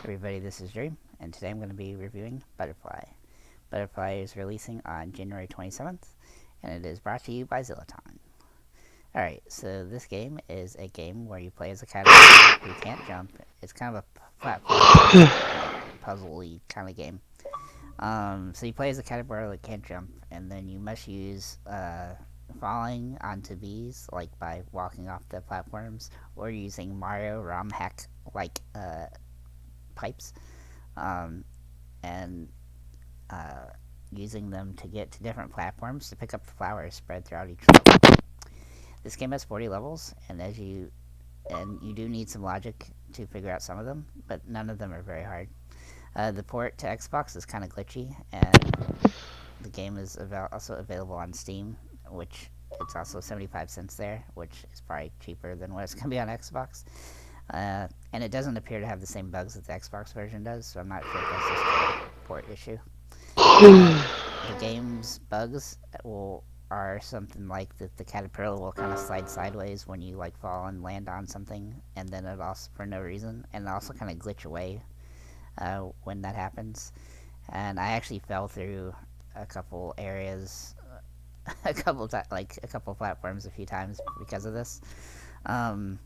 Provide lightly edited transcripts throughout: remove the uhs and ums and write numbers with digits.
Everybody, this is Dream, and today I'm going to be reviewing Butterfly. Butterfly is releasing on January 27th, and it is brought to you by Zillaton. Alright, so this game is a game where you play as a caterpillar who can't jump. It's kind of a platform, puzzle-y kind of game. So you play as a caterpillar that can't jump, and then you must use falling onto bees, like by walking off the platforms, or using Mario ROM hack like pipes. Um, and uh, using them to get to different platforms to pick up the flowers spread throughout each level. This game has 40 levels, and you do need some logic to figure out some of them, but none of them are very hard. The port to Xbox is kind of glitchy, and the game is also available on Steam, which it's also 75 cents there, which is probably cheaper than what it's going to be on Xbox. And it doesn't appear to have the same bugs that the Xbox version does, so I'm not sure if that's just a port issue. The game's bugs are something like that the caterpillar will kind of slide sideways when you like fall and land on something, and then it also for no reason, and it also kind of glitch away when that happens. And I actually fell through a couple areas, a couple platforms a few times because of this. Um,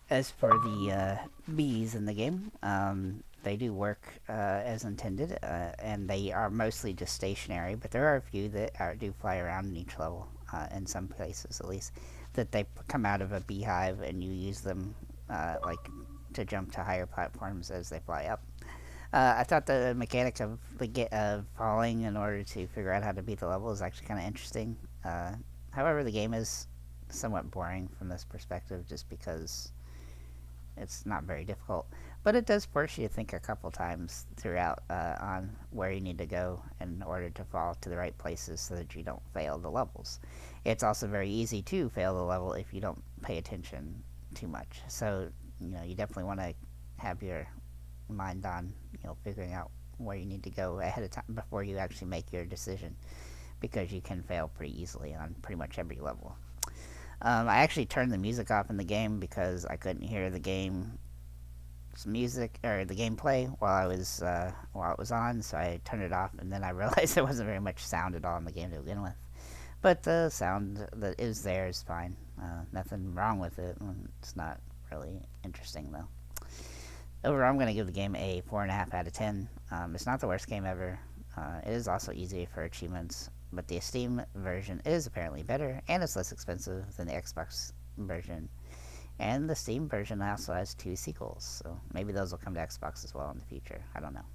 as for the bees in the game, they do work as intended, and they are mostly just stationary, but there are a few that do fly around in each level, in some places at least, that they come out of a beehive and you use them like to jump to higher platforms as they fly up. I thought the mechanic of falling in order to figure out how to beat the level is actually kind of interesting. However, the game is somewhat boring from this perspective, just because it's not very difficult, but it does force you to think a couple times throughout on where you need to go in order to fall to the right places so that you don't fail the levels. It's also very easy to fail the level if you don't pay attention too much. So you definitely want to have your mind on figuring out where you need to go ahead of time before you actually make your decision, because you can fail pretty easily on pretty much every level. I actually turned the music off in the game because I couldn't hear the game's music or the gameplay while it was on. So I turned it off, and then I realized there wasn't very much sound at all in the game to begin with. But the sound that is there is fine. Nothing wrong with it. It's not really interesting though. Overall, I'm going to give the game a 4.5 out of 10. It's not the worst game ever. It is also easy for achievements, but the Steam version is apparently better, and it's less expensive than the Xbox version. And the Steam version also has 2 sequels, so maybe those will come to Xbox as well in the future. I don't know.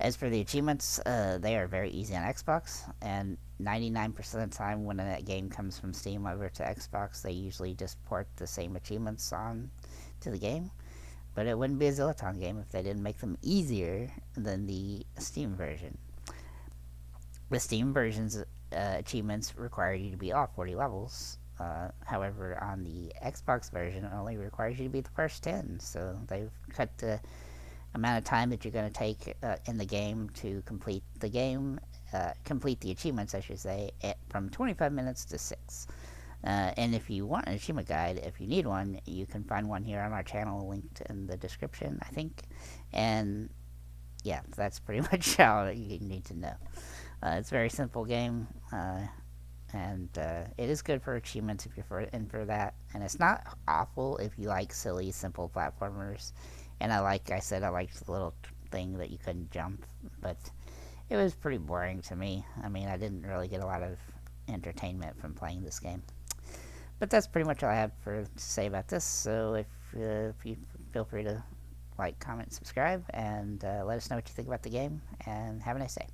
As for the achievements, they are very easy on Xbox, and 99% of the time when a game comes from Steam over to Xbox, they usually just port the same achievements on to the game. But it wouldn't be a Zillaton game if they didn't make them easier than the Steam version. The Steam version's achievements require you to beat all 40 levels. However, on the Xbox version, it only requires you to beat the first 10. So they've cut the amount of time that you're going to take in the game to complete the game, complete the achievements, I should say, from 25 minutes to 6. And if you want an achievement guide, if you need one, you can find one here on our channel, linked in the description, I think. And yeah, that's pretty much all you need to know. It's a very simple game, and it is good for achievements if you're in for that. And it's not awful if you like silly, simple platformers. And I said, I liked the little thing that you couldn't jump, but it was pretty boring to me. I mean, I didn't really get a lot of entertainment from playing this game. But that's pretty much all I have to say about this. So if you feel free to like, comment, subscribe, and let us know what you think about the game. And have a nice day.